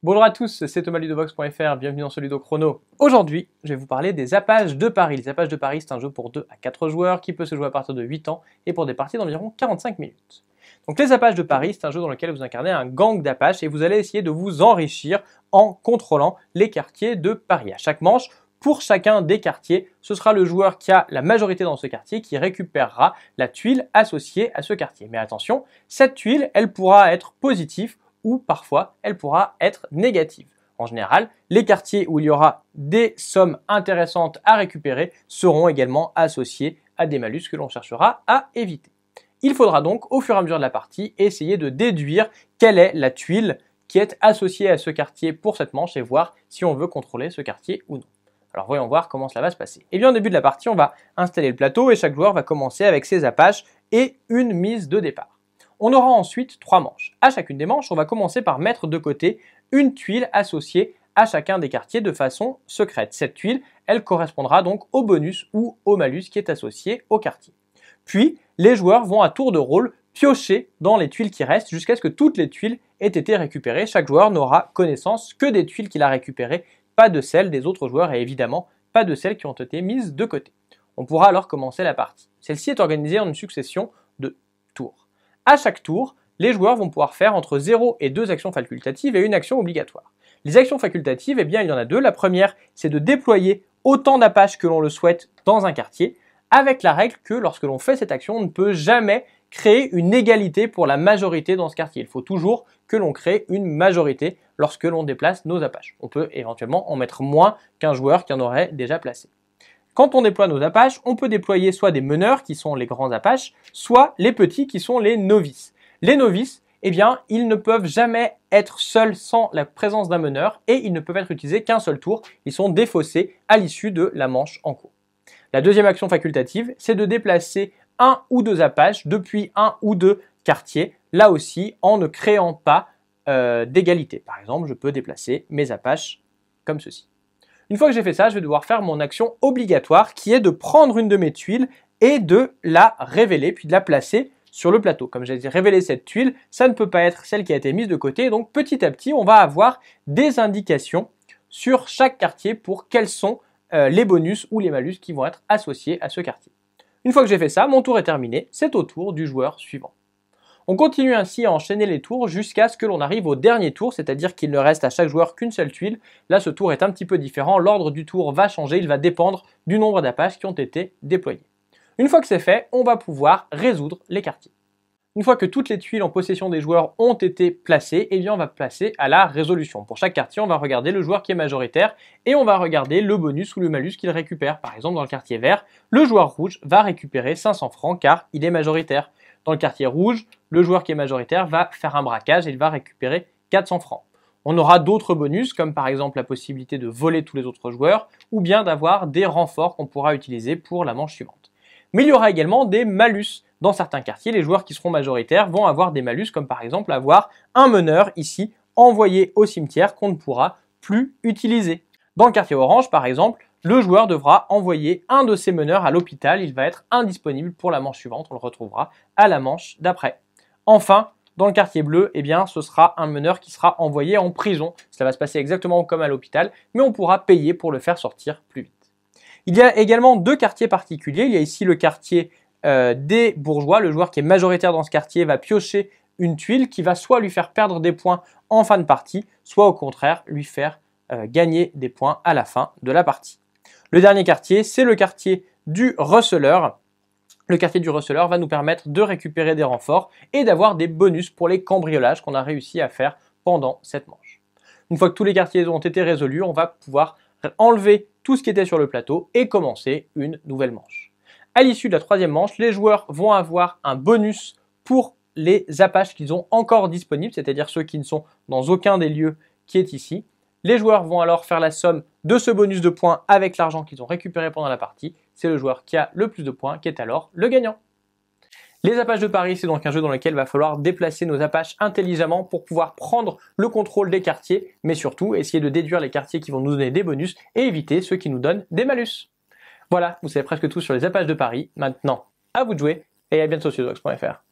Bonjour à tous, c'est Thomas Ludobox.fr, bienvenue dans ce Ludo Chrono. Aujourd'hui, je vais vous parler des zappages de Paris. Les zappages de Paris, c'est un jeu pour 2 à 4 joueurs qui peut se jouer à partir de 8 ans et pour des parties d'environ 45 minutes. Donc les zappages de Paris, c'est un jeu dans lequel vous incarnez un gang d'apaches et vous allez essayer de vous enrichir en contrôlant les quartiers de Paris. À chaque manche, pour chacun des quartiers, ce sera le joueur qui a la majorité dans ce quartier qui récupérera la tuile associée à ce quartier. Mais attention, cette tuile, elle pourra être positive ou parfois elle pourra être négative. En général, les quartiers où il y aura des sommes intéressantes à récupérer seront également associés à des malus que l'on cherchera à éviter. Il faudra donc, au fur et à mesure de la partie, essayer de déduire quelle est la tuile qui est associée à ce quartier pour cette manche et voir si on veut contrôler ce quartier ou non. Alors voyons voir comment cela va se passer. Et bien au début de la partie, on va installer le plateau et chaque joueur va commencer avec ses apaches et une mise de départ. On aura ensuite 3 manches. À chacune des manches, on va commencer par mettre de côté une tuile associée à chacun des quartiers de façon secrète. Cette tuile, elle correspondra donc au bonus ou au malus qui est associé au quartier. Puis, les joueurs vont à tour de rôle piocher dans les tuiles qui restent jusqu'à ce que toutes les tuiles aient été récupérées. Chaque joueur n'aura connaissance que des tuiles qu'il a récupérées, pas de celles des autres joueurs et évidemment pas de celles qui ont été mises de côté. On pourra alors commencer la partie. Celle-ci est organisée en une succession de tours. À chaque tour, les joueurs vont pouvoir faire entre 0 et 2 actions facultatives et une action obligatoire. Les actions facultatives, eh bien, il y en a 2. La première, c'est de déployer autant d'apaches que l'on le souhaite dans un quartier, avec la règle que lorsque l'on fait cette action, on ne peut jamais créer une égalité pour la majorité dans ce quartier. Il faut toujours que l'on crée une majorité lorsque l'on déplace nos apaches. On peut éventuellement en mettre moins qu'un joueur qui en aurait déjà placé. Quand on déploie nos apaches, on peut déployer soit des meneurs qui sont les grands apaches, soit les petits qui sont les novices. Les novices, eh bien, ils ne peuvent jamais être seuls sans la présence d'un meneur et ils ne peuvent être utilisés qu'un seul tour. Ils sont défaussés à l'issue de la manche en cours. La deuxième action facultative, c'est de déplacer 1 ou 2 apaches depuis 1 ou 2 quartiers, là aussi en ne créant pas d'égalité. Par exemple, je peux déplacer mes apaches comme ceci. Une fois que j'ai fait ça, je vais devoir faire mon action obligatoire qui est de prendre une de mes tuiles et de la révéler, puis de la placer sur le plateau. Comme j'ai dit, révéler cette tuile, ça ne peut pas être celle qui a été mise de côté. Donc petit à petit, on va avoir des indications sur chaque quartier pour quels sont les bonus ou les malus qui vont être associés à ce quartier. Une fois que j'ai fait ça, mon tour est terminé, c'est au tour du joueur suivant. On continue ainsi à enchaîner les tours jusqu'à ce que l'on arrive au dernier tour, c'est-à-dire qu'il ne reste à chaque joueur qu'une seule tuile. Là, ce tour est un petit peu différent, l'ordre du tour va changer, il va dépendre du nombre d'apaches qui ont été déployés. Une fois que c'est fait, on va pouvoir résoudre les quartiers. Une fois que toutes les tuiles en possession des joueurs ont été placées, eh bien on va passer à la résolution. Pour chaque quartier, on va regarder le joueur qui est majoritaire et on va regarder le bonus ou le malus qu'il récupère. Par exemple, dans le quartier vert, le joueur rouge va récupérer 500 francs car il est majoritaire. Dans le quartier rouge, le joueur qui est majoritaire va faire un braquage et il va récupérer 400 francs. On aura d'autres bonus comme par exemple la possibilité de voler tous les autres joueurs ou bien d'avoir des renforts qu'on pourra utiliser pour la manche suivante. Mais il y aura également des malus. Dans certains quartiers, les joueurs qui seront majoritaires vont avoir des malus comme par exemple avoir un meneur ici envoyé au cimetière qu'on ne pourra plus utiliser. Dans le quartier orange par exemple, le joueur devra envoyer un de ses meneurs à l'hôpital, il va être indisponible pour la manche suivante, on le retrouvera à la manche d'après. Enfin, dans le quartier bleu, eh bien, ce sera un meneur qui sera envoyé en prison. Cela va se passer exactement comme à l'hôpital, mais on pourra payer pour le faire sortir plus vite. Il y a également 2 quartiers particuliers. Il y a ici le quartier des bourgeois. Le joueur qui est majoritaire dans ce quartier va piocher une tuile qui va soit lui faire perdre des points en fin de partie, soit au contraire lui faire gagner des points à la fin de la partie. Le dernier quartier, c'est le quartier du receleur. Le quartier du receleur va nous permettre de récupérer des renforts et d'avoir des bonus pour les cambriolages qu'on a réussi à faire pendant cette manche. Une fois que tous les quartiers ont été résolus, on va pouvoir enlever tout ce qui était sur le plateau et commencer une nouvelle manche. À l'issue de la 3e manche, les joueurs vont avoir un bonus pour les apaches qu'ils ont encore disponibles, c'est-à-dire ceux qui ne sont dans aucun des lieux qui est ici. Les joueurs vont alors faire la somme de ce bonus de points avec l'argent qu'ils ont récupéré pendant la partie. C'est le joueur qui a le plus de points qui est alors le gagnant. Les apaches de Paris, c'est donc un jeu dans lequel il va falloir déplacer nos apaches intelligemment pour pouvoir prendre le contrôle des quartiers, mais surtout essayer de déduire les quartiers qui vont nous donner des bonus et éviter ceux qui nous donnent des malus. Voilà, vous savez presque tout sur les apaches de Paris. Maintenant, à vous de jouer et à bientôt sur Ludobox.fr.